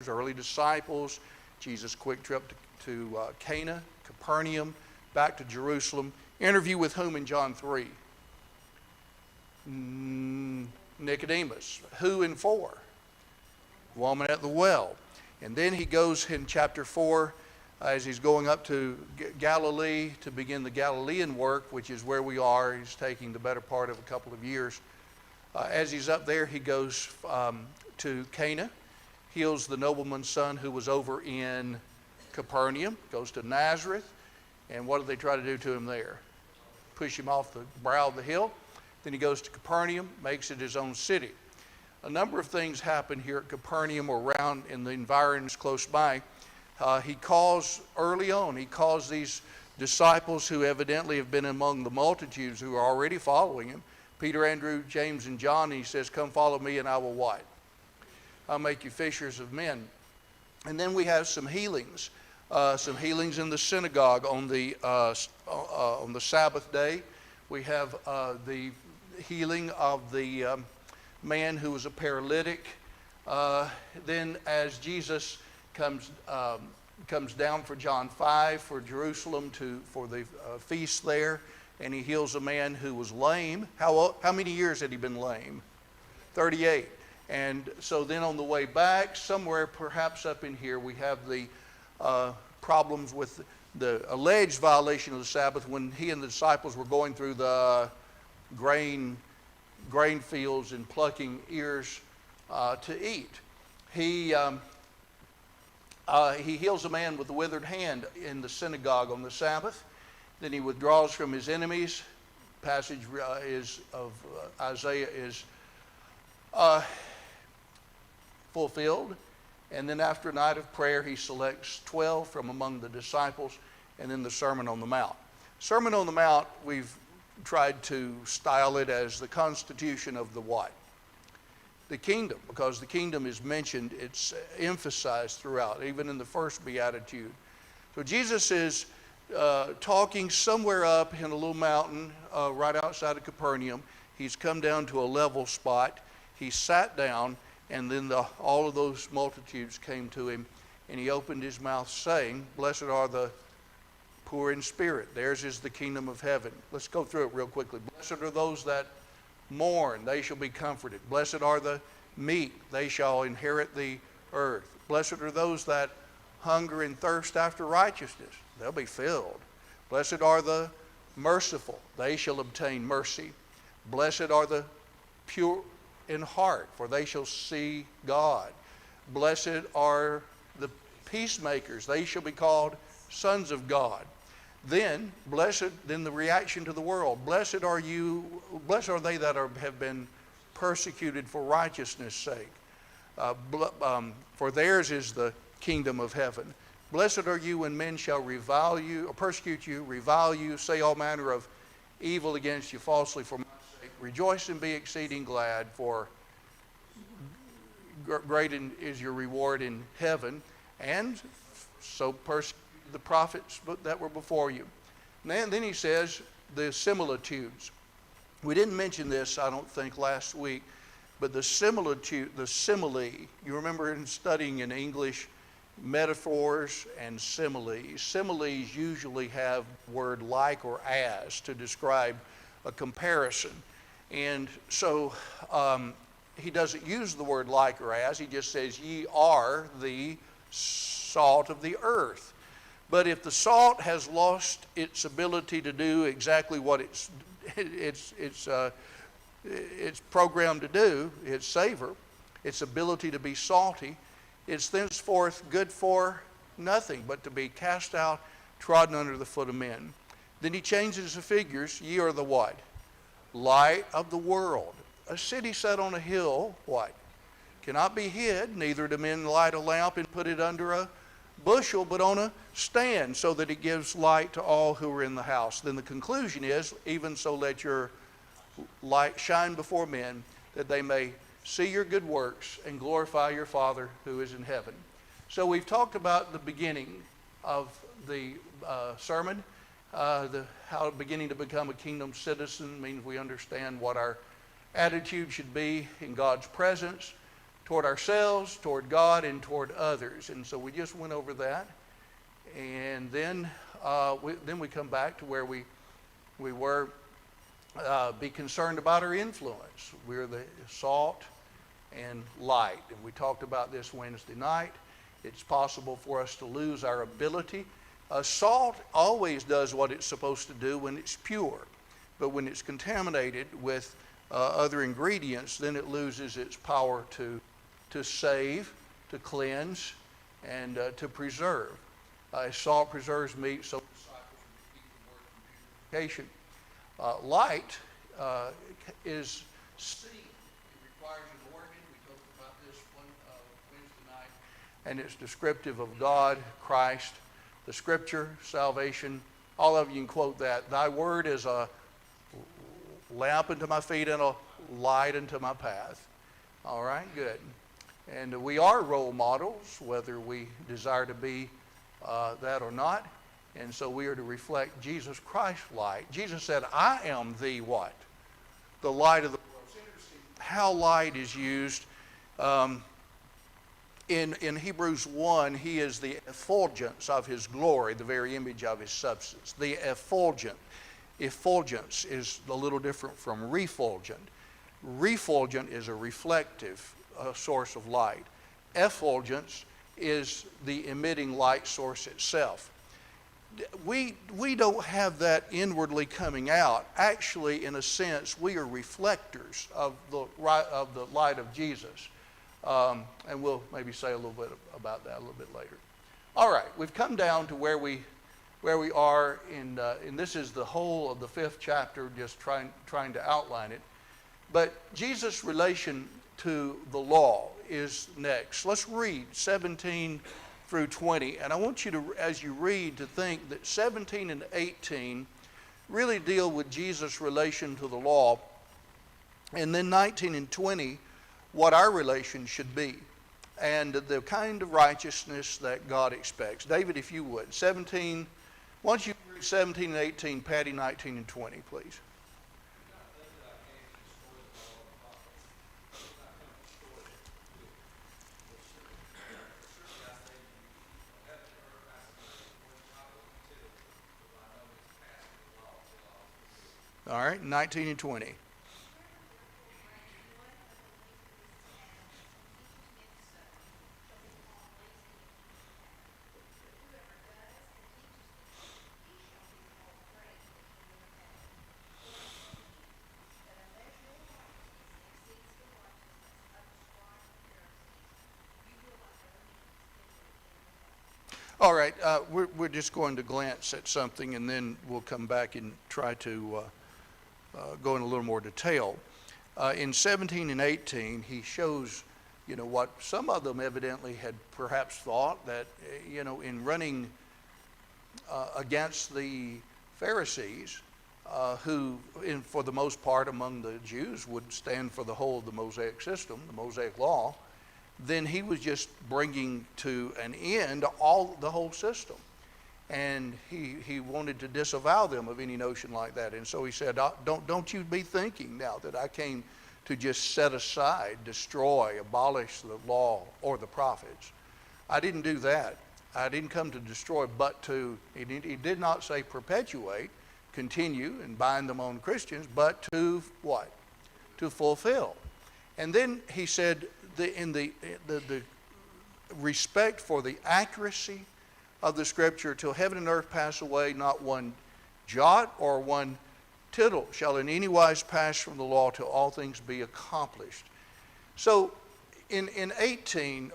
early disciples, Jesus' quick trip to Cana, Capernaum, back to Jerusalem. Interview with whom in John 3? Nicodemus. Who in 4? Woman at the well. And then he goes in chapter 4, as he's going up to Galilee to begin the Galilean work, which is where we are. He's taking the better part of a couple of years. As he's up there, he goes to Cana, heals the nobleman's son who was over in Capernaum, goes to Nazareth, and what do they try to do to him there? Push him off the brow of the hill. Then he goes to Capernaum, makes it his own city. A number of things happen here at Capernaum or around in the environs close by. He calls these disciples who evidently have been among the multitudes who are already following him, Peter, Andrew, James, and John, and he says, come follow me and I will what? I'll make you fishers of men. And then we have some healings in the synagogue on the Sabbath day. We have the healing of the man who was a paralytic. Then as Jesus comes down for John 5 for Jerusalem for the feast there, and he heals a man who was lame. How many years had he been lame? 38. And so then on the way back, somewhere perhaps up in here, we have the problems with the alleged violation of the Sabbath when he and the disciples were going through the grain fields and plucking ears to eat. He heals a man with a withered hand in the synagogue on the Sabbath. Then he withdraws from his enemies. Passage is of Isaiah is fulfilled. And then after a night of prayer, he selects 12 from among the disciples, and then the Sermon on the Mount. Sermon on the Mount, we've tried to style it as the constitution of the what? The kingdom, because the kingdom is mentioned, it's emphasized throughout, even in the first beatitude. So Jesus is talking somewhere up in a little mountain right outside of Capernaum. He's come down to a level spot. He sat down, and then all of those multitudes came to him, and he opened his mouth saying, blessed are the poor in spirit. Theirs is the kingdom of heaven. Let's go through it real quickly. Blessed are those that mourn, they shall be comforted. Blessed are the meek, they shall inherit the earth. Blessed are those that hunger and thirst after righteousness, they'll be filled. Blessed are the merciful, they shall obtain mercy. Blessed are the pure in heart, for they shall see God. Blessed are the peacemakers, they shall be called sons of God. Then the reaction to the world. Blessed are they that have been persecuted for righteousness' sake. For theirs is the kingdom of heaven. Blessed are you when men shall revile you, or persecute you, revile you, say all manner of evil against you falsely for my sake. Rejoice and be exceeding glad, for great is your reward in heaven. And so persecute the prophets that were before you. And then he says the similitudes. We didn't mention this, I don't think, last week, but the simile, you remember in studying in English, metaphors and similes. Similes usually have word like or as to describe a comparison. And so he doesn't use the word like or as, he just says, ye are the salt of the earth. But if the salt has lost its ability to do exactly what it's programmed to do, its savor, its ability to be salty, it's thenceforth good for nothing but to be cast out, trodden under the foot of men. Then he changes the figures. Ye are the what? Light of the world. A city set on a hill, what? Cannot be hid, neither do men light a lamp and put it under a bushel, but on a stand, so that it gives light to all who are in the house. Then the conclusion is, even so let your light shine before men, that they may see your good works and glorify your Father who is in heaven. So we've talked about the beginning of the sermon, how beginning to become a kingdom citizen means we understand what our attitude should be in God's presence. toward ourselves, toward God, and toward others. And so we just went over that. And then we come back to where we were, be concerned about our influence. We're the salt and light. And we talked about this Wednesday night. It's possible for us to lose our ability. Salt always does what it's supposed to do when it's pure. But when it's contaminated with other ingredients, then it loses its power to save, to cleanse, and to preserve. As salt preserves meat, so disciples will keep the word from purification. Light is seen. It requires an organ. We talked about this one Wednesday night. And it's descriptive of God, Christ, the Scripture, salvation. All of you can quote that. Thy word is a lamp unto my feet and a light unto my path. All right, good. And we are role models, whether we desire to be that or not. And so we are to reflect Jesus Christ's light. Jesus said, I am the what? The light of the world. It's interesting how light is used. In Hebrews 1, he is the effulgence of his glory, the very image of his substance. The effulgent. Effulgence is a little different from refulgent. Refulgent is a reflective source of light. Effulgence is the emitting light source itself. We don't have that inwardly coming out. Actually, in a sense, we are reflectors of the light of Jesus. And we'll maybe say a little bit about that a little bit later. All right, we've come down to where we are, and this is the whole of the 5th chapter, just trying to outline it. But Jesus' relation to the law is next. Let's read 17 through 20, and I want you to, as you read, to think that 17 and 18 really deal with Jesus' relation to the law, and then 19 and 20 what our relation should be and the kind of righteousness that God expects. David, if you would, 17, why don't you read 17 and 18, Patty 19 and 20, please. All right, 19 and 20. All right, we're just going to glance at something, and then we'll come back and try to go in a little more detail. In 17 and 18, he shows, what some of them evidently had perhaps thought, that, in running against the Pharisees, who, for the most part among the Jews, would stand for the whole of the Mosaic system, the Mosaic law, then he was just bringing to an end the whole system. And he wanted to disavow them of any notion like that. And so he said, don't you be thinking now that I came to just set aside, destroy, abolish the law or the prophets. I didn't do that. I didn't come to destroy, but he did not say perpetuate, continue, and bind them on Christians, but to what? To fulfill. And then he said, the respect for the accuracy of the Scripture, till heaven and earth pass away, not one jot or one tittle shall in any wise pass from the law till all things be accomplished. So in 18,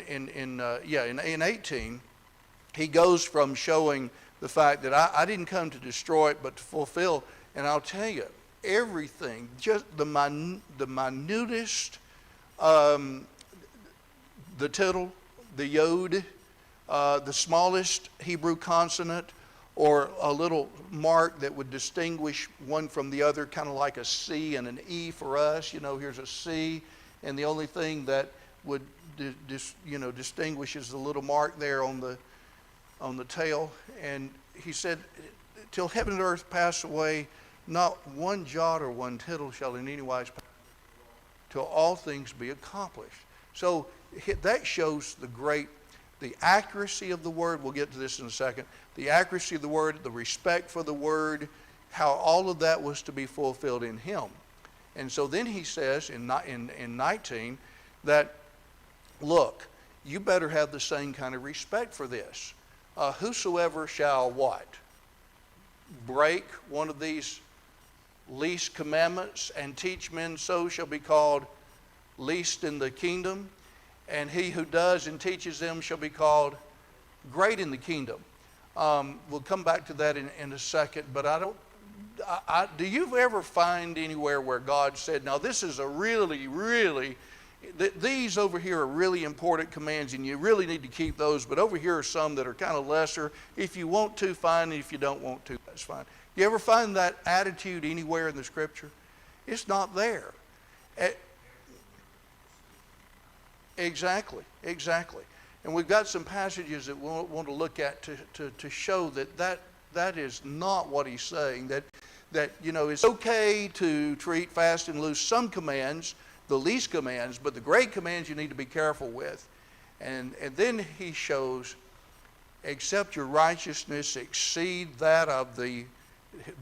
in 18, he goes from showing the fact that I didn't come to destroy it but to fulfill. And I'll tell you, everything, just the minutest, the tittle, the yod, the smallest Hebrew consonant, or a little mark that would distinguish one from the other, kind of like a C and an E for us. Here's a C, and the only thing that would distinguish is the little mark there on the tail. And he said, till heaven and earth pass away, not one jot or one tittle shall in any wise pass till all things be accomplished. So that shows the accuracy of the word. We'll get to this in a second. The accuracy of the word, the respect for the word, how all of that was to be fulfilled in him. And so then he says in 19 that, look, you better have the same kind of respect for this. Whosoever shall what? Break one of these least commandments and teach men so shall be called least in the kingdom. And he who does and teaches them shall be called great in the kingdom. We'll come back to that in a second, but do you ever find anywhere where God said, now this is a really, these over here are really important commands and you really need to keep those, but over here are some that are kind of lesser. If you want to, fine. If you don't want to, that's fine. You ever find that attitude anywhere in the Scripture? It's not there. Exactly. And we've got some passages that we'll want to look at to show that is not what he's saying. That it's okay to treat fast and loose some commands, the least commands, but the great commands you need to be careful with. And then he shows, except your righteousness exceed that of the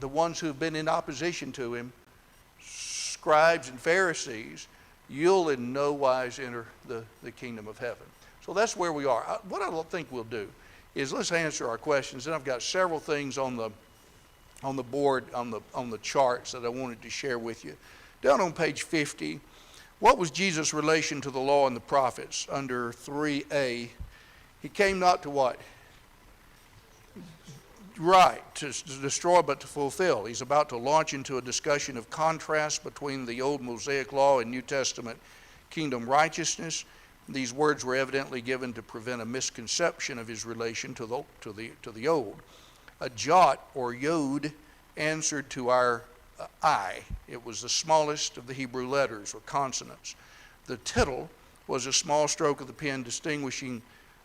ones who have been in opposition to him, scribes and Pharisees, you'll in no wise enter the kingdom of heaven. So that's where we are. What I think we'll do is let's answer our questions. And I've got several things on the board, on the charts that I wanted to share with you. Down on page 50, what was Jesus' relation to the law and the prophets? Under 3a, he came not to what? Right, to destroy but to fulfill. He's about to launch into a discussion of contrast between the old Mosaic law and New Testament kingdom righteousness. These words were evidently given to prevent a misconception of his relation to the old. A jot or yod answered to our I. It was the smallest of the Hebrew letters or consonants. The tittle was a small stroke of the pen distinguishing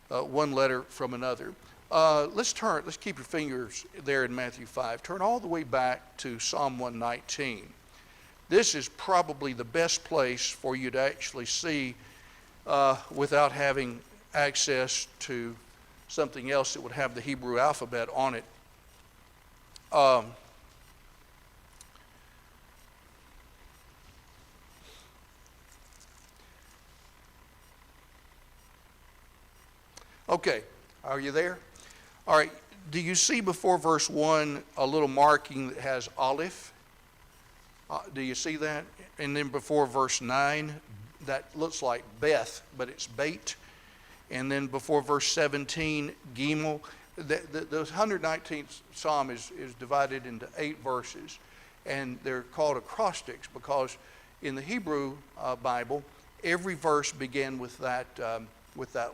one letter from another. Let's keep your fingers there in Matthew 5. Turn all the way back to Psalm 119. This is probably the best place for you to actually see without having access to something else that would have the Hebrew alphabet on it. Okay, are you there? All right, do you see before verse 1 a little marking that has Aleph? Do you see that? And then before verse 9, that looks like Beth, but it's Bait. And then before verse 17, Gimel. The 119th Psalm is divided into 8 verses, and they're called acrostics because in the Hebrew Bible, every verse began with that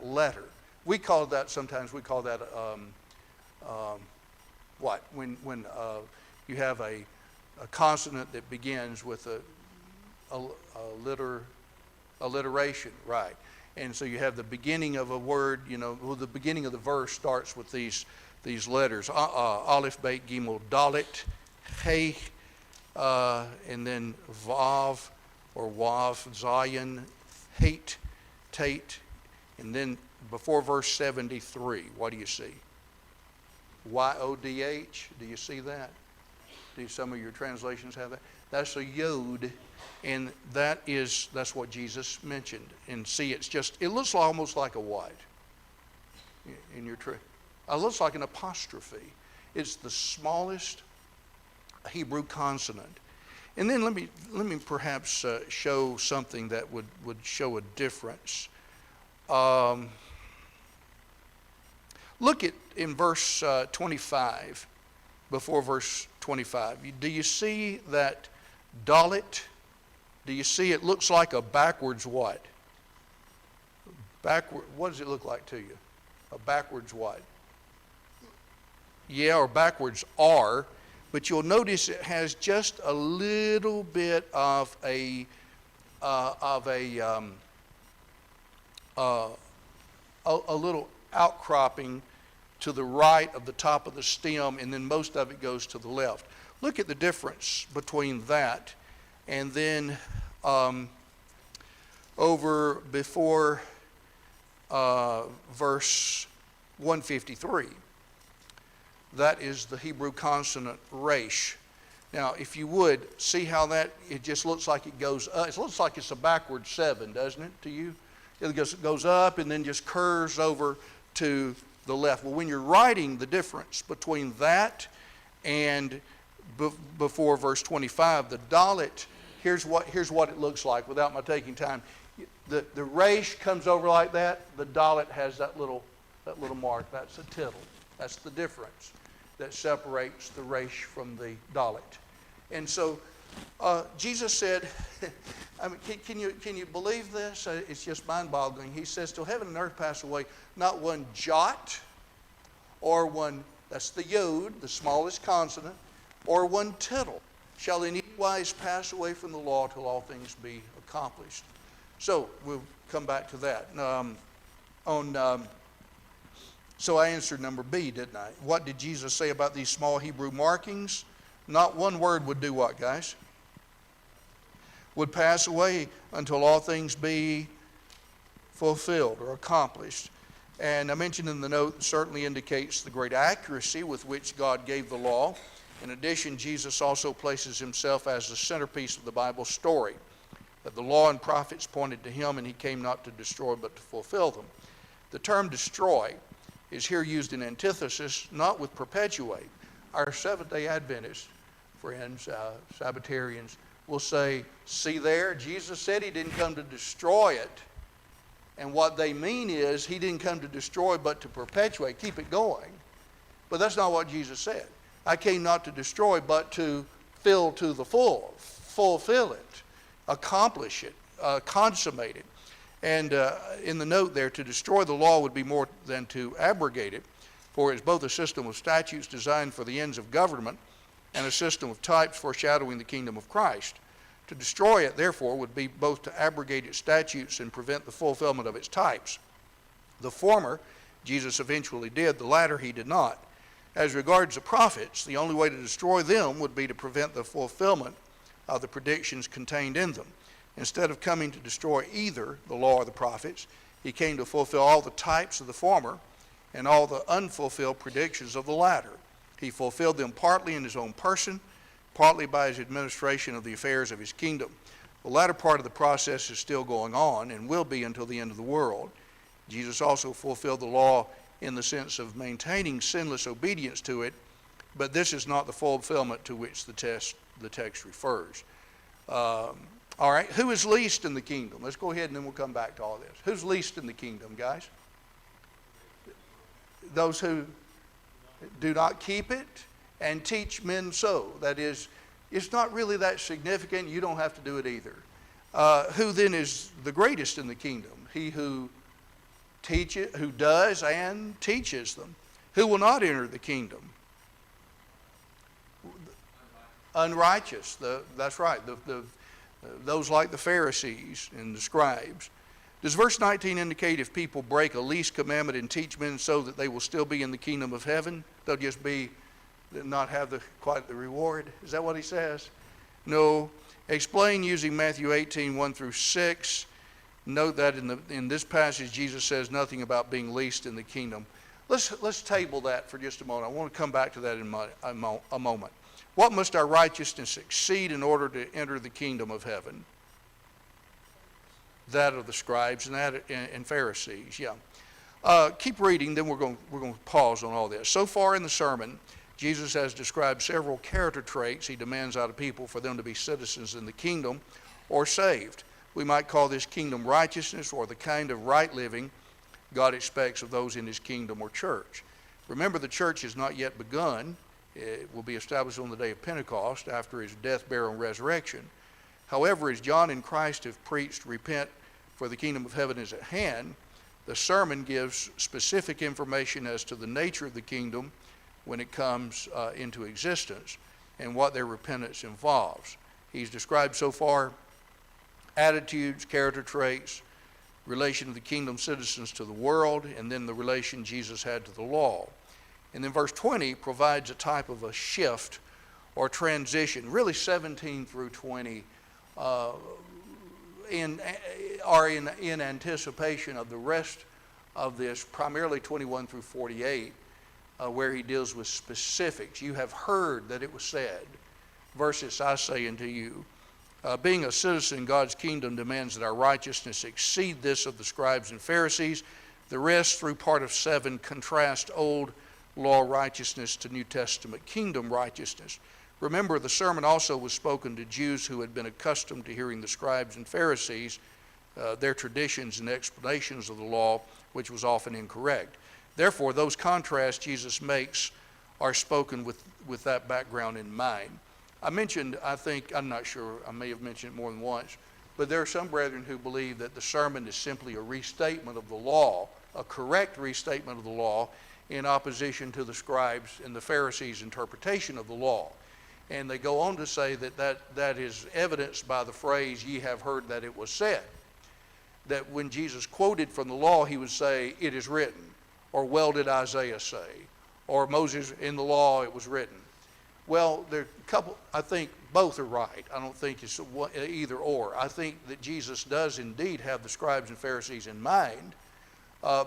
letter. Sometimes we call that what? When you have a consonant that begins with a alliteration, right? And so you have the beginning of a word, the beginning of the verse starts with these letters. Aleph, Beit, Gimel, Dalet, Hey, and then Vav or Wav, Zion, Hate, Tate, and then before verse 73, what do you see? Y-O-D-H, do you see that? Do some of your translations have that? That's a yod, and that's what Jesus mentioned. And see, it looks almost like a what? In your it looks like an apostrophe. It's the smallest Hebrew consonant. And then let me perhaps show something that would show a difference. Look in verse 25, before verse 25. Do you see that Dalet? Do you see it looks like a backwards what? What does it look like to you? A backwards what? Yeah, or backwards R, but you'll notice it has just a little bit of a little outcropping to the right of the top of the stem, and then most of it goes to the left. Look at the difference between that and then over before verse 153. That is the Hebrew consonant resh. Now, if you would, see how that, it just looks like it goes up. It looks like it's a backward 7, doesn't it, to you? It goes up and then just curves over to the left. Well, when you're writing the difference between that and before verse 25, the dalet, here's what it looks like without my taking time. The resh comes over like that. The dalet has that little mark. That's a tittle. That's the difference that separates the resh from the dalet. And so Jesus said, I mean, can you believe this? It's just mind-boggling. He says, till heaven and earth pass away, not one jot or one, that's the yod, the smallest consonant, or one tittle shall in any wise pass away from the law till all things be accomplished. So we'll come back to that. So I answered number B, didn't I? What did Jesus say about these small Hebrew markings? Not one word would do what, guys? Would pass away until all things be fulfilled or accomplished. And I mentioned in the note, it certainly indicates the great accuracy with which God gave the law. In addition, Jesus also places himself as the centerpiece of the Bible story, that the law and prophets pointed to him, and he came not to destroy but to fulfill them. The term destroy is here used in antithesis, not with perpetuate. Our Seventh-day Adventist friends, Sabbatarians, will say, see there, Jesus said he didn't come to destroy it. And what they mean is he didn't come to destroy but to perpetuate, keep it going. But that's not what Jesus said. I came not to destroy but to fill to the full, fulfill it, accomplish it, consummate it. And in the note there, to destroy the law would be more than to abrogate it, for it is both a system of statutes designed for the ends of government and a system of types foreshadowing the kingdom of Christ. To destroy it, therefore, would be both to abrogate its statutes and prevent the fulfillment of its types. The former, Jesus eventually did. The latter, he did not. As regards the prophets, the only way to destroy them would be to prevent the fulfillment of the predictions contained in them. Instead of coming to destroy either the law or the prophets, he came to fulfill all the types of the former and all the unfulfilled predictions of the latter. He fulfilled them partly in his own person, partly by his administration of the affairs of his kingdom. The latter part of the process is still going on and will be until the end of the world. Jesus also fulfilled the law in the sense of maintaining sinless obedience to it, but this is not the fulfillment to which the text refers. All right, who is least in the kingdom? Let's go ahead and then we'll come back to all this. Who's least in the kingdom, guys? Those who do not keep it and teach men so. That is, it's not really that significant. You don't have to do it either. Who then is the greatest in the kingdom? He who who does and teaches them. Who will not enter the kingdom? Unrighteous. That's right. Those like the Pharisees and the scribes. Does verse 19 indicate if people break a least commandment and teach men so that they will still be in the kingdom of heaven? They'll just not have quite the reward. Is that what he says? No. Explain using Matthew 18, 1 through 6. Note that in this passage, Jesus says nothing about being least in the kingdom. Let's table that for just a moment. I want to come back to that in a moment. What must our righteousness exceed in order to enter the kingdom of heaven? That of the scribes and Pharisees. Yeah. Keep reading, then we're going to pause on all this. So far in the sermon, Jesus has described several character traits he demands out of people for them to be citizens in the kingdom or saved. We might call this kingdom righteousness, or the kind of right living God expects of those in his kingdom or church. Remember, the church has not yet begun. It will be established on the day of Pentecost after his death, burial, and resurrection. However, as John and Christ have preached, repent, for the kingdom of heaven is at hand, the sermon gives specific information as to the nature of the kingdom when it comes into existence and what their repentance involves. He's described so far attitudes, character traits, relation of the kingdom citizens to the world, and then the relation Jesus had to the law. And then verse 20 provides a type of a shift or transition. Really 17 through 20 are in anticipation of the rest of this, primarily 21 through 48, where he deals with specifics. You have heard that it was said, versus I say unto you. Being a citizen in God's kingdom demands that our righteousness exceed this of the scribes and Pharisees. The rest, through part of 7, contrast old law righteousness to New Testament kingdom righteousness. Remember, the sermon also was spoken to Jews who had been accustomed to hearing the scribes and Pharisees, their traditions and explanations of the law, which was often incorrect. Therefore, those contrasts Jesus makes are spoken with that background in mind. I mentioned, I'm not sure, I may have mentioned it more than once, but there are some brethren who believe that the sermon is simply a restatement of the law, a correct restatement of the law, in opposition to the scribes and the Pharisees' interpretation of the law. And they go on to say that is evidenced by the phrase, ye have heard that it was said. That when Jesus quoted from the law, he would say, it is written, or well did Isaiah say, or Moses in the law it was written. Well, there are a couple, I think both are right. I don't think it's either or. I think that Jesus does indeed have the scribes and Pharisees in mind,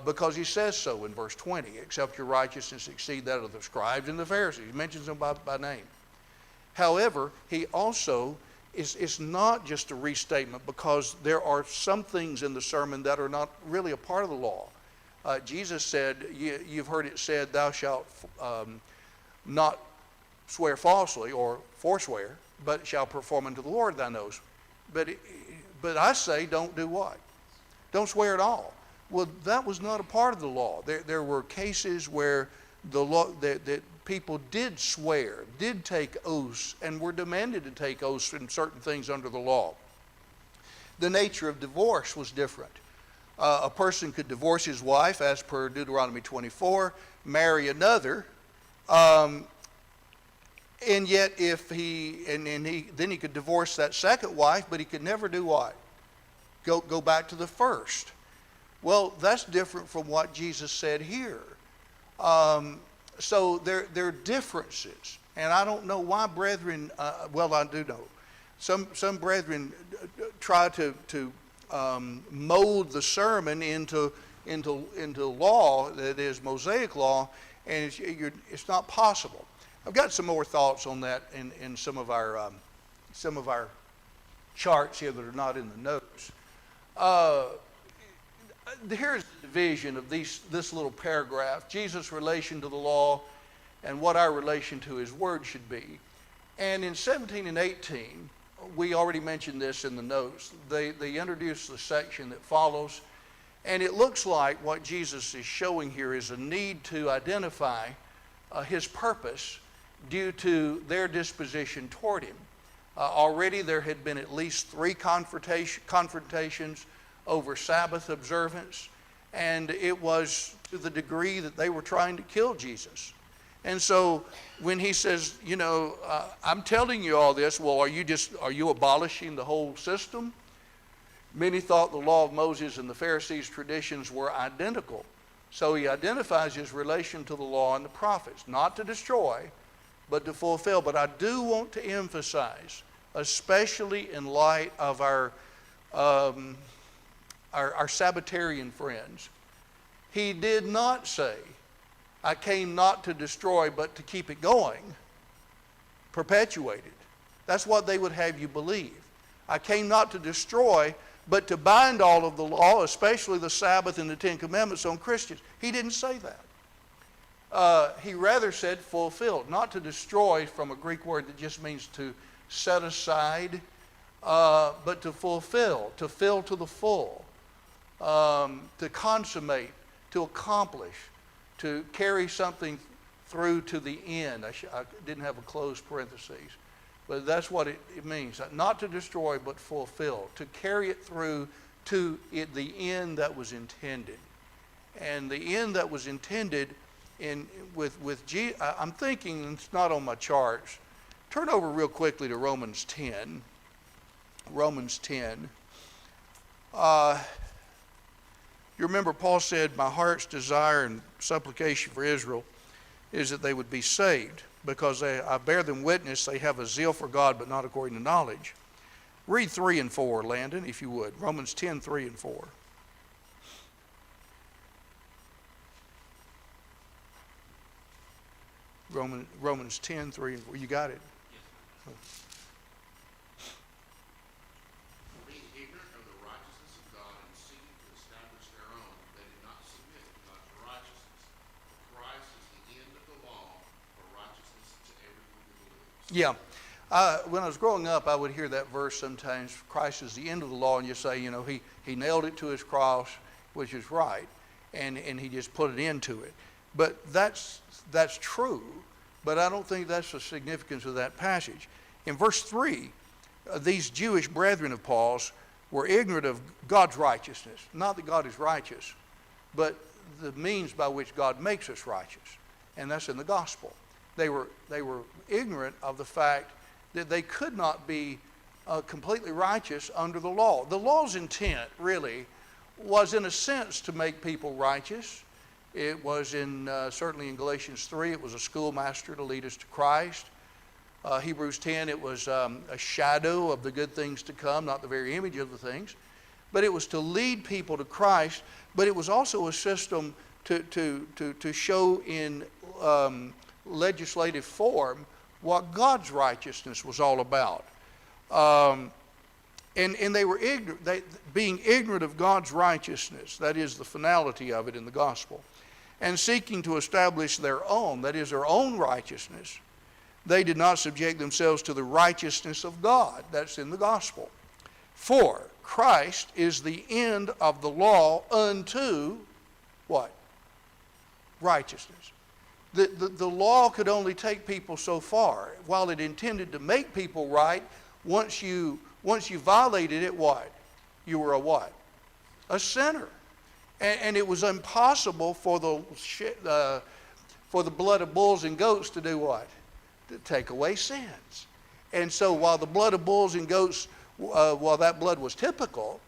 because he says so in verse 20, except your righteousness exceed that of the scribes and the Pharisees. He mentions them by name. However, he also it's not just a restatement, because there are some things in the sermon that are not really a part of the law. Jesus said, you've heard it said, thou shalt not swear falsely or forswear, but shall perform unto the Lord thine oaths. But I say, don't do what? Don't swear at all. Well, that was not a part of the law. There were cases where the law that people did swear, did take oaths, and were demanded to take oaths in certain things under the law. The nature of divorce was different. A person could divorce his wife, as per Deuteronomy 24, marry another, and yet if then he could divorce that second wife, but he could never do what? Go back to the first. Well, that's different from what Jesus said here. So there are differences, and I don't know why brethren. Well, I do know. Some brethren try to mold the sermon into law, that is Mosaic law, and it's not possible. I've got some more thoughts on that in some of our charts here that are not in the notes. Here's the division of this little paragraph: Jesus' relation to the law and what our relation to his word should be. And in 17 and 18, we already mentioned this in the notes, they introduce the section that follows, and it looks like what Jesus is showing here is a need to identify his purpose due to their disposition toward him. Already there had been at least 3 confrontations over Sabbath observance, and it was to the degree that they were trying to kill Jesus. And so when he says, I'm telling you all this, well, are you abolishing the whole system? Many thought the law of Moses and the Pharisees' traditions were identical. So he identifies his relation to the law and the prophets, not to destroy, but to fulfill. But I do want to emphasize, especially in light of our Sabbatarian friends, he did not say, I came not to destroy, but to keep it going, perpetuated. That's what they would have you believe. I came not to destroy, but to bind all of the law, especially the Sabbath and the 10 Commandments, on Christians. He didn't say that. He rather said fulfilled, not to destroy, from a Greek word that just means to set aside, but to fulfill, to fill to the full, to consummate, to accomplish, to carry something through to the end. I didn't have a closed parentheses, but that's what it means. Not to destroy, but fulfill, to carry it through to the end that was intended. And the end that was intended with Jesus, I'm thinking, it's not on my charts. Turn over real quickly to Romans 10. Romans 10. You remember Paul said, my heart's desire and supplication for Israel is that they would be saved, because I bear them witness they have a zeal for God, but not according to knowledge. Read 3 and 4, Landon, if you would. Romans 10, 3 and 4. Romans 10, 3 and 4. You got it? Yes. Being ignorant of the righteousness of God and seeking to establish their own, they did not submit to God's righteousness. For Christ is the end of the law for righteousness to everyone who believes. Yeah. When I was growing up, I would hear that verse sometimes, Christ is the end of the law, and you say, he nailed it to his cross, which is right, and he just put an end to it. But that's true, but I don't think that's the significance of that passage. In verse 3, these Jewish brethren of Paul's were ignorant of God's righteousness. Not that God is righteous, but the means by which God makes us righteous, and that's in the gospel. They were ignorant of the fact that they could not be completely righteous under the law. The law's intent, really, was in a sense to make people righteous. It was certainly in Galatians 3, it was a schoolmaster to lead us to Christ. Hebrews 10, it was a shadow of the good things to come, not the very image of the things. But it was to lead people to Christ, but it was also a system to show in legislative form what God's righteousness was all about. And they were ignorant, being ignorant of God's righteousness, that is the finality of it in the gospel, and seeking to establish their own, that is their own righteousness, they did not subject themselves to the righteousness of God. That's in the gospel. For Christ is the end of the law unto what? Righteousness. The law could only take people so far. While it intended to make people right, once you violated it, what? You were a what? A sinner. And it was impossible for the blood of bulls and goats to do what? To take away sins. And so while the blood of bulls and goats, while that blood was typical,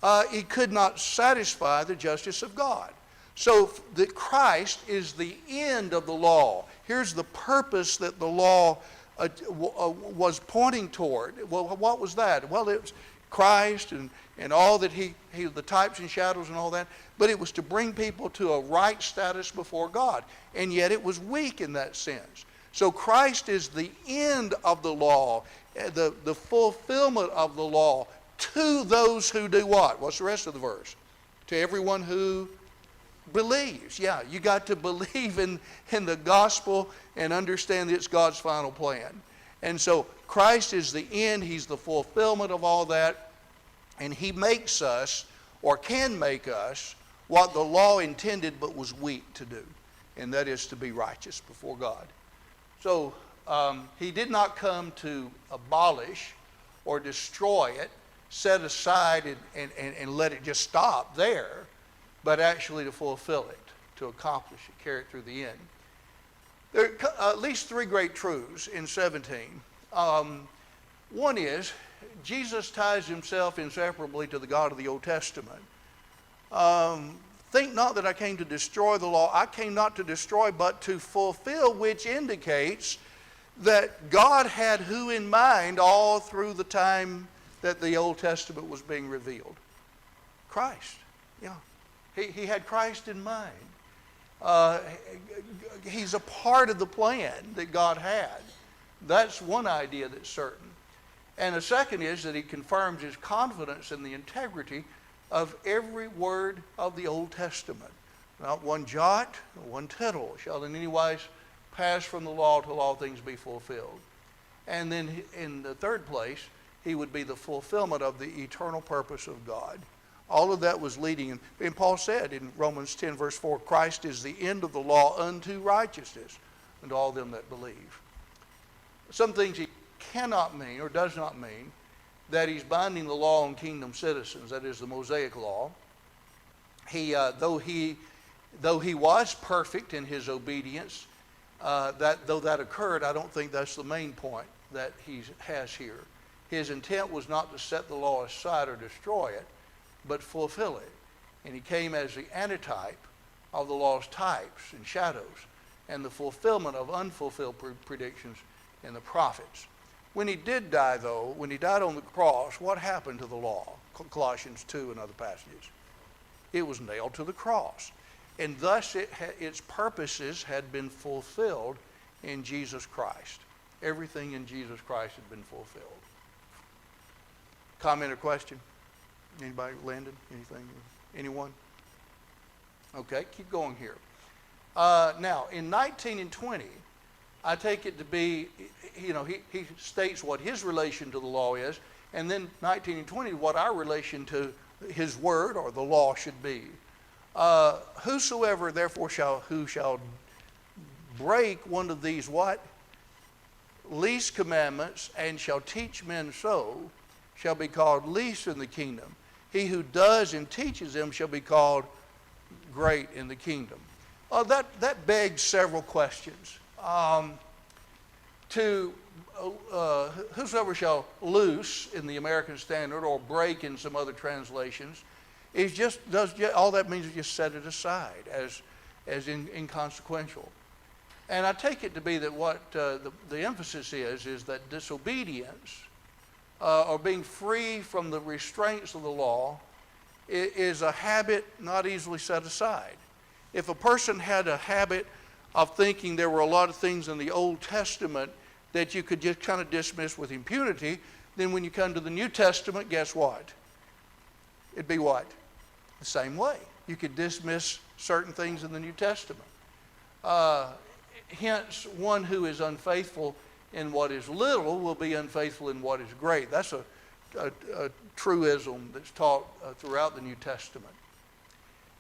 it could not satisfy the justice of God. So that Christ is the end of the law. Here's the purpose that the law was pointing toward. Well, what was that? Well, it was Christ and all that he the types and shadows and all that. But it was to bring people to a right status before God. And yet it was weak in that sense. So Christ is the end of the law, the fulfillment of the law to those who do what? What's the rest of the verse? To everyone who believes. Yeah, you got to believe in the gospel and understand that it's God's final plan. And so Christ is the end. He's the fulfillment of all that. And he makes us, or can make us, what the law intended but was weak to do. And that is to be righteous before God. So he did not come to abolish or destroy it, set aside and let it just stop there, but actually to fulfill it, to accomplish it, carry it through the end. There are at least three great truths in 17. One is, Jesus ties himself inseparably to the God of the Old Testament. Think not that I came to destroy the law. I came not to destroy, but to fulfill, which indicates that God had who in mind all through the time that the Old Testament was being revealed? Christ. Yeah. He had Christ in mind. He's a part of the plan that God had. That's one idea that's certain. And the second is that he confirms his confidence in the integrity of every word of the Old Testament. Not one jot, one tittle shall in any wise pass from the law till all things be fulfilled. And then in the third place, he would be the fulfillment of the eternal purpose of God. All of that was leading, and Paul said in Romans 10 verse 4, Christ is the end of the law unto righteousness unto all them that believe. Some things he cannot mean or does not mean that he's binding the law on kingdom citizens, that is the Mosaic law. Though he was perfect in his obedience, though that occurred, I don't think that's the main point that he has here. His intent was not to set the law aside or destroy it, but fulfill it. And he came as the antitype of the law's types and shadows and the fulfillment of unfulfilled predictions in the prophets. When he did die, though, when he died on the cross, what happened to the law? Colossians 2 and other passages. It was nailed to the cross. And thus its purposes had been fulfilled in Jesus Christ. Everything in Jesus Christ had been fulfilled. Comment or question? Anybody? Landon? Anything? Anyone? Okay, keep going here. Now, in 19 and 20, I take it to be, he states what his relation to the law is, and then 19 and 20, what our relation to his word or the law should be. Whosoever therefore who shall break one of these what? Least commandments, and shall teach men so, shall be called least in the kingdom. He who does and teaches them shall be called great in the kingdom. That begs several questions. Whosoever shall loose in the American Standard or break in some other translations, all that means is just set it aside as inconsequential. And I take it to be that what the emphasis is that disobedience or being free from the restraints of the law is a habit not easily set aside. If a person had a habit of thinking there were a lot of things in the Old Testament that you could just kind of dismiss with impunity, then when you come to the New Testament, guess what? It'd be what? The same way. You could dismiss certain things in the New Testament. Hence, one who is unfaithful in what is little will be unfaithful in what is great. That's a truism that's taught throughout the New Testament.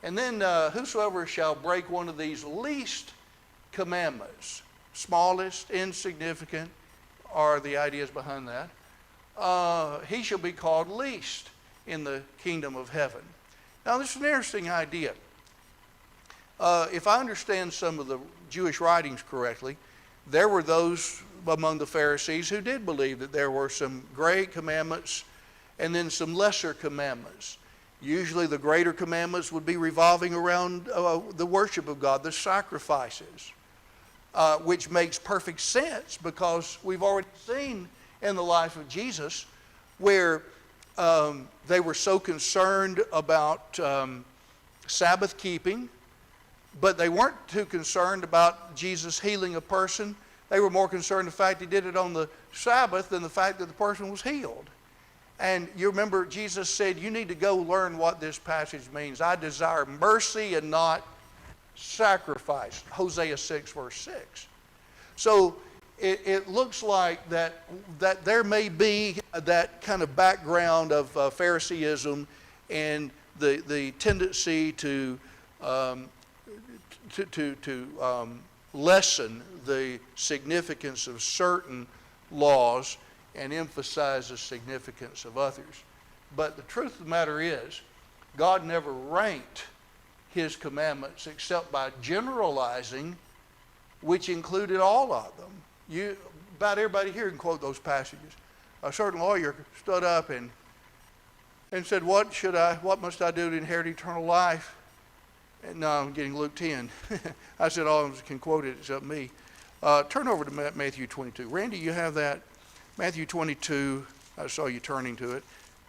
And then, whosoever shall break one of these least commandments, smallest, insignificant, are the ideas behind that, he shall be called least in the kingdom of heaven. Now, this is an interesting idea. If I understand some of the Jewish writings correctly, there were those among the Pharisees who did believe that there were some great commandments and then some lesser commandments. Usually the greater commandments would be revolving around the worship of God, the sacrifices, which makes perfect sense because we've already seen in the life of Jesus where they were so concerned about Sabbath keeping, but they weren't too concerned about Jesus healing a person. They were more concerned with the fact he did it on the Sabbath than the fact that the person was healed. And you remember Jesus said, you need to go learn what this passage means. I desire mercy and not sacrifice. Hosea 6 verse 6. So it looks like that there may be that kind of background of Phariseeism and the tendency to lessen the significance of certain laws and emphasize the significance of others. But the truth of the matter is, God never ranked his commandments except by generalizing, which included all of them. About everybody here can quote those passages. A certain lawyer stood up and said, what must I do to inherit eternal life? And no, I'm getting Luke 10. I said all of them can quote it except me. Turn over to Matthew 22. Randy, you have that? Matthew 22, I saw you turning to it.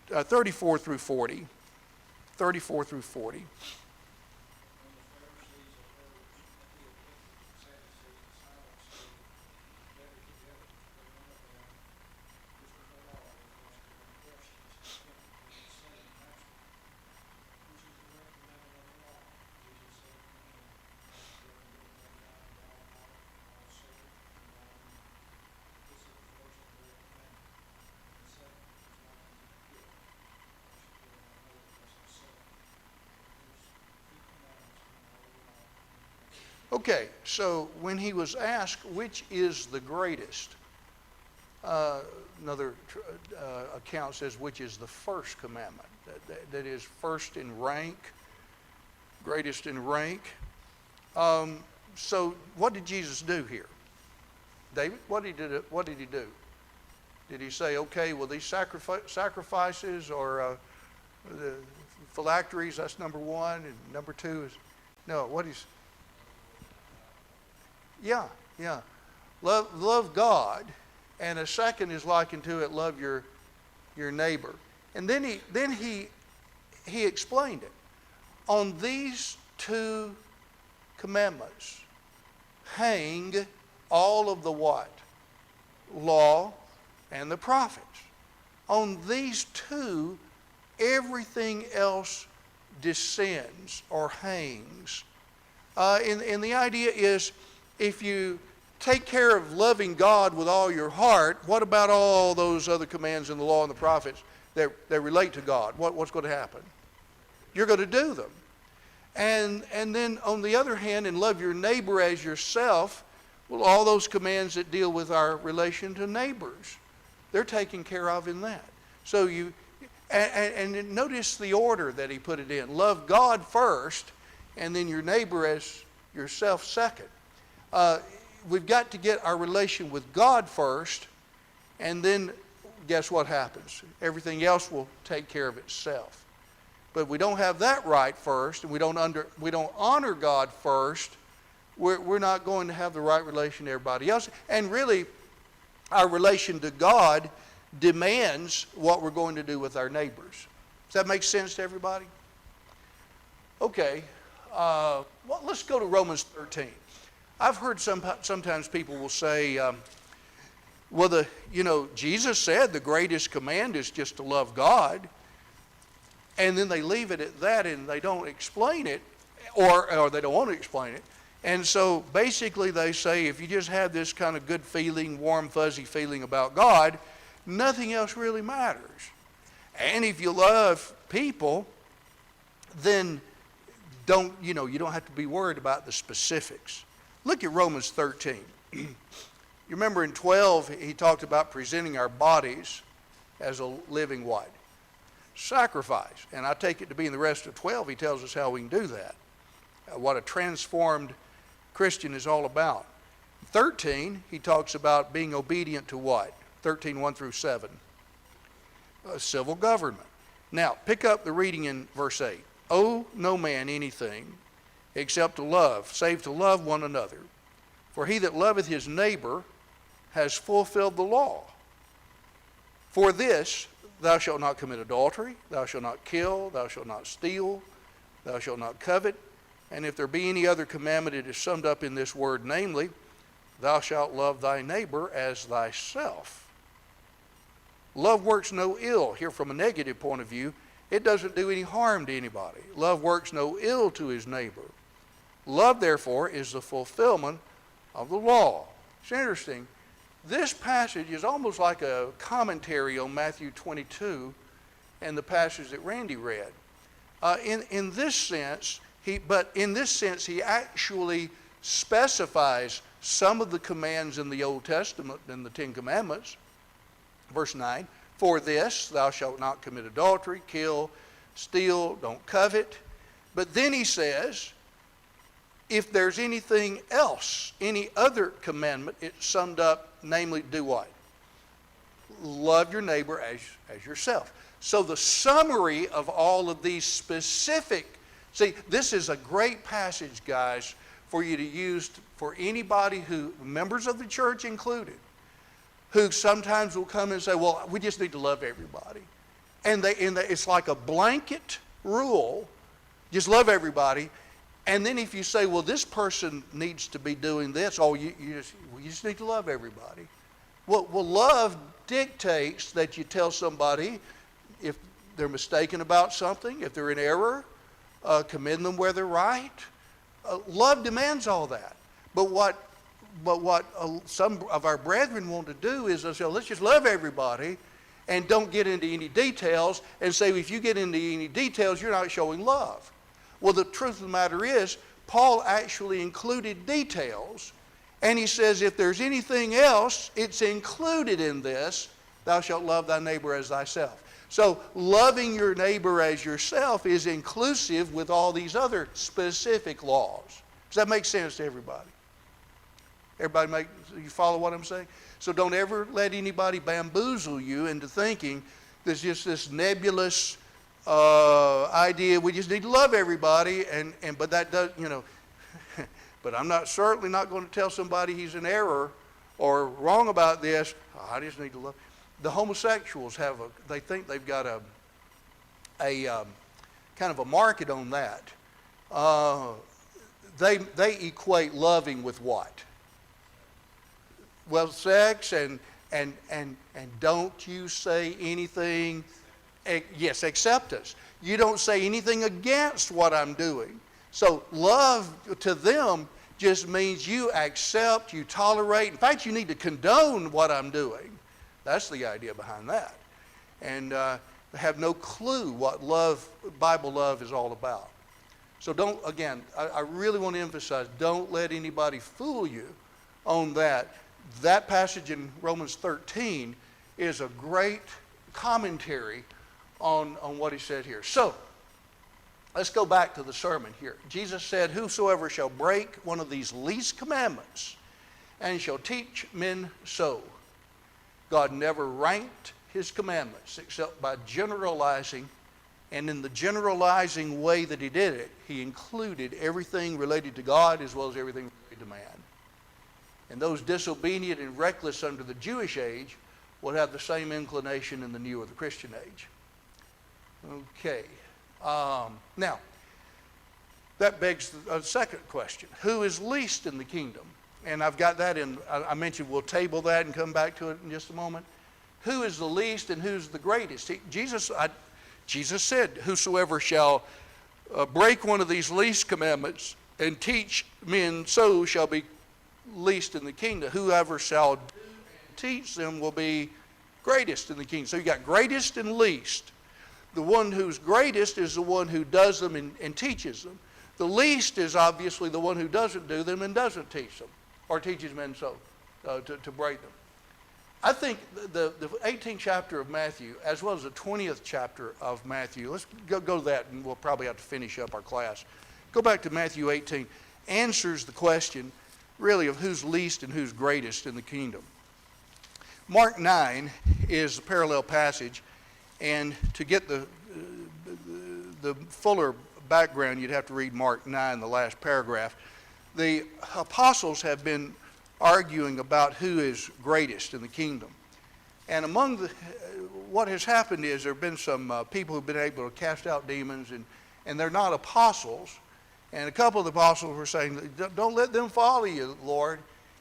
34 through 40. 34 through 40. Okay, so when he was asked which is the greatest, another account says which is the first commandment, that is first in rank, greatest in rank. So what did Jesus do here? David, what did he do? Did he say, okay, well, these sacrifices or the phylacteries, that's number one, and number two is, no, what is, yeah. Love God and a second is likened to it, love your neighbor. And then he explained it. On these two commandments hang all of the what? Law and the prophets. On these two, everything else descends or hangs. And the idea is, if you take care of loving God with all your heart, what about all those other commands in the law and the prophets that relate to God? What's going to happen? You're going to do them. And then on the other hand, and love your neighbor as yourself, well, all those commands that deal with our relation to neighbors, they're taken care of in that. So and notice the order that he put it in. Love God first, and then your neighbor as yourself second. We've got to get our relation with God first, and then guess what happens? Everything else will take care of itself. But we don't have that right first, and we don't honor God first, we're not going to have the right relation to everybody else. And really, our relation to God demands what we're going to do with our neighbors. Does that make sense to everybody? Okay, well, let's go to Romans 13. I've heard sometimes people will say, well, Jesus said the greatest command is just to love God. And then they leave it at that and they don't explain it, or they don't want to explain it. And so basically they say, if you just have this kind of good feeling, warm, fuzzy feeling about God, nothing else really matters. And if you love people, then you don't have to be worried about the specifics. Look at Romans 13. You remember in 12, he talked about presenting our bodies as a living what? Sacrifice. And I take it to be in the rest of 12, he tells us how we can do that. What a transformed Christian is all about. 13, he talks about being obedient to what? 13, 1 through 7. Civil government. Now, pick up the reading in verse 8. Owe no man anything except to love, save to love one another. For he that loveth his neighbor has fulfilled the law. For this, thou shalt not commit adultery, thou shalt not kill, thou shalt not steal, thou shalt not covet. And if there be any other commandment, it is summed up in this word, namely, thou shalt love thy neighbor as thyself. Love works no ill. Here from a negative point of view, it doesn't do any harm to anybody. Love works no ill to his neighbor. Love, therefore, is the fulfillment of the law. It's interesting. This passage is almost like a commentary on Matthew 22 and the passage that Randy read. In this sense, he actually specifies some of the commands in the Old Testament in the Ten Commandments. Verse 9, for this thou shalt not commit adultery, kill, steal, don't covet. But then he says, if there's anything else, any other commandment, it's summed up, namely, do what? Love your neighbor as yourself. So the summary of all of these specific, see, this is a great passage, guys, for you to use for anybody who, members of the church included, who sometimes will come and say, well, we just need to love everybody. And it's like a blanket rule, just love everybody. And then if you say, well, this person needs to be doing this, you just need to love everybody. Well, love dictates that you tell somebody if they're mistaken about something, if they're in error, commend them where they're right. Love demands all that. But what some of our brethren want to do is they say, let's just love everybody and don't get into any details, and say if you get into any details, you're not showing love. Well, the truth of the matter is, Paul actually included details, and he says if there's anything else, it's included in this, thou shalt love thy neighbor as thyself. So loving your neighbor as yourself is inclusive with all these other specific laws. Does that make sense to everybody? You follow what I'm saying? So don't ever let anybody bamboozle you into thinking there's just this nebulous idea we just need to love everybody, but that does, but I'm certainly not going to tell somebody he's in error or wrong about this. Oh, I just need to love. The homosexuals they think they've got a kind of a market on that. They equate loving with what? Well, sex and don't you say anything. Yes, acceptance. You don't say anything against what I'm doing. So love to them just means you accept, you tolerate. In fact, you need to condone what I'm doing. That's the idea behind that. And they have no clue what Bible love is all about. So I really want to emphasize, don't let anybody fool you on that. That passage in Romans 13 is a great commentary on what he said here. So, let's go back to the sermon here. Jesus said, whosoever shall break one of these least commandments and shall teach men so. God never ranked his commandments except by generalizing, and in the generalizing way that he did it, he included everything related to God as well as everything related to man. And those disobedient and reckless under the Jewish age would have the same inclination in the new or the Christian age. Okay. Now, that begs a second question. Who is least in the kingdom? And I've got that I mentioned we'll table that and come back to it in just a moment. Who is the least and who's the greatest? Jesus said, whosoever shall break one of these least commandments and teach men so shall be least in the kingdom. Whoever shall do and teach them will be greatest in the kingdom. So you got greatest and least. The one who's greatest is the one who does them and teaches them. The least is obviously the one who doesn't do them and doesn't teach them, or teaches men so, to break them. I think the 18th chapter of Matthew, as well as the 20th chapter of Matthew, let's go to that, and we'll probably have to finish up our class. Go back to Matthew 18, answers the question, really, of who's least and who's greatest in the kingdom. Mark 9 is the parallel passage, and to get the fuller background, you'd have to read Mark 9, the last paragraph. The apostles have been arguing about who is greatest in the kingdom. And among what has happened is there have been some people who've been able to cast out demons, and they're not apostles. And a couple of the apostles were saying, don't let them follow you, Lord.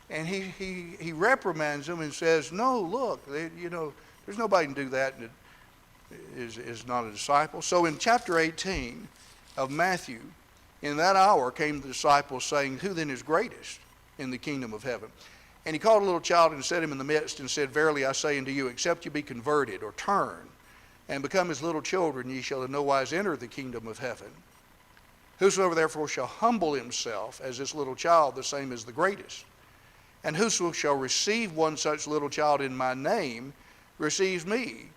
And he reprimands them and says, no, look, there's nobody can do that and is not a disciple. So in chapter 18 of Matthew, in that hour came the disciples saying, who then is greatest in the kingdom of heaven? And he called a little child and set him in the midst and said, verily I say unto you, except you be converted or turn and become as little children, ye shall in no wise enter the kingdom of heaven. Whosoever therefore shall humble himself as this little child, the same is the greatest. And whoso shall receive one such little child in my name receives me.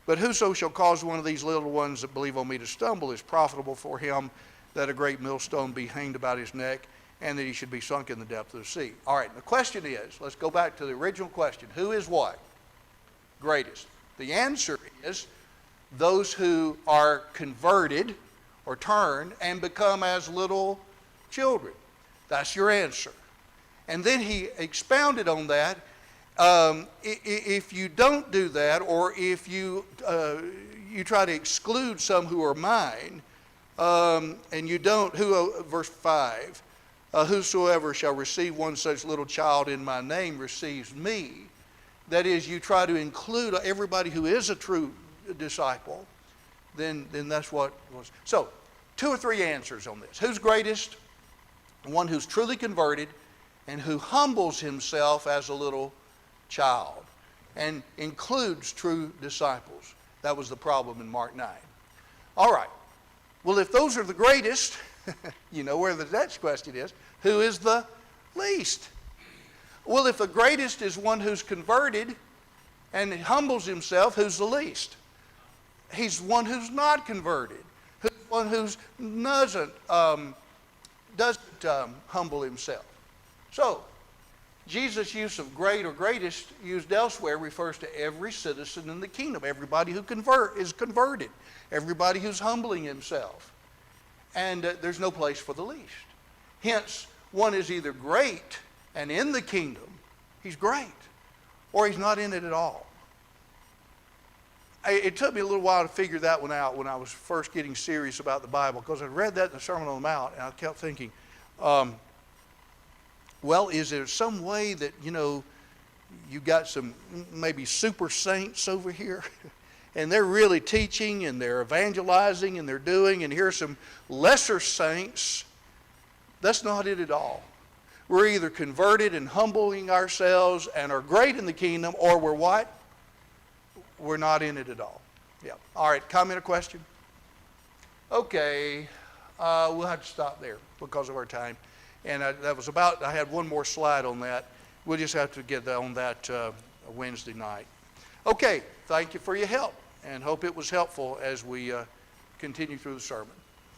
But whoso shall cause one of these little ones that believe on me to stumble is profitable for him that a great millstone be hanged about his neck, and that he should be sunk in the depth of the sea. All right, the question is, let's go back to the original question. Who is what? Greatest. The answer is those who are converted or turn and become as little children. That's your answer. And then he expounded on that. If you don't do that, or if you try to exclude some who are mine, and you don't, verse 5, whosoever shall receive one such little child in my name receives me. That is, you try to include everybody who is a true disciple, then that's what was. So, 2 or 3 answers on this. Who's greatest? One who's truly converted and who humbles himself as a little child and includes true disciples. That was the problem in Mark 9. All right. Well, if those are the greatest, you know where the next question is. Who is the least? Well, if the greatest is one who's converted and humbles himself, who's the least? He's one who's not converted. One who doesn't humble himself. So, Jesus' use of great or greatest used elsewhere refers to every citizen in the kingdom, everybody who is converted, everybody who's humbling himself. And there's no place for the least. Hence, one is either great and in the kingdom, he's great. Or he's not in it at all. It took me a little while to figure that one out when I was first getting serious about the Bible, because I read that in the Sermon on the Mount, and I kept thinking, well, is there some way that, you got some maybe super saints over here, and they're really teaching, and they're evangelizing, and they're doing, and here's some lesser saints? That's not it at all. We're either converted and humbling ourselves and are great in the kingdom, or we're what? We're not in it at all. Yeah. All right, comment or question? Okay, we'll have to stop there because of our time. And I had one more slide on that. We'll just have to get on that Wednesday night. Okay, thank you for your help, and hope it was helpful as we continue through the sermon.